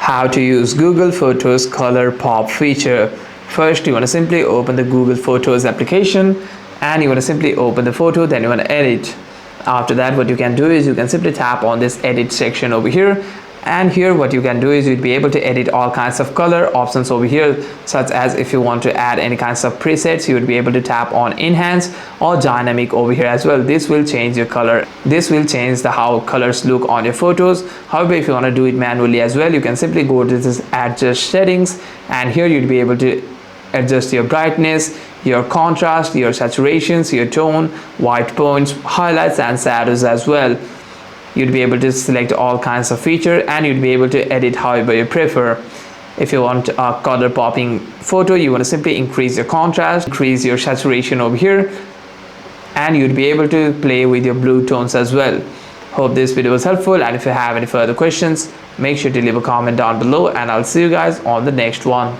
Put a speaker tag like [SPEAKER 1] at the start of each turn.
[SPEAKER 1] How to use Google Photos color pop feature. First, you want to simply open the Google Photos application and you want to simply open the photo, then you want to edit. After that, what you can do is you can simply tap on this edit section over here, and here what you can do is you'd be able to edit all kinds of color options over here, such as if you want to add any kinds of presets, you would be able to tap on enhance or dynamic over here as well. This will change your color. This will change the how colors look on your photos. However, if you want to do it manually as well, you can simply go to this adjust settings, and here you'd be able to adjust your brightness, your contrast, your saturations, your tone, white points, highlights and shadows as well. You'd be able to select all kinds of feature and you'd be able to edit however you prefer. If you want a color popping photo, you want to simply increase your contrast, increase your saturation over here, and you'd be able to play with your blue tones as well. Hope this video was helpful, and if you have any further questions, make sure to leave a comment down below, and I'll see you guys on the next one.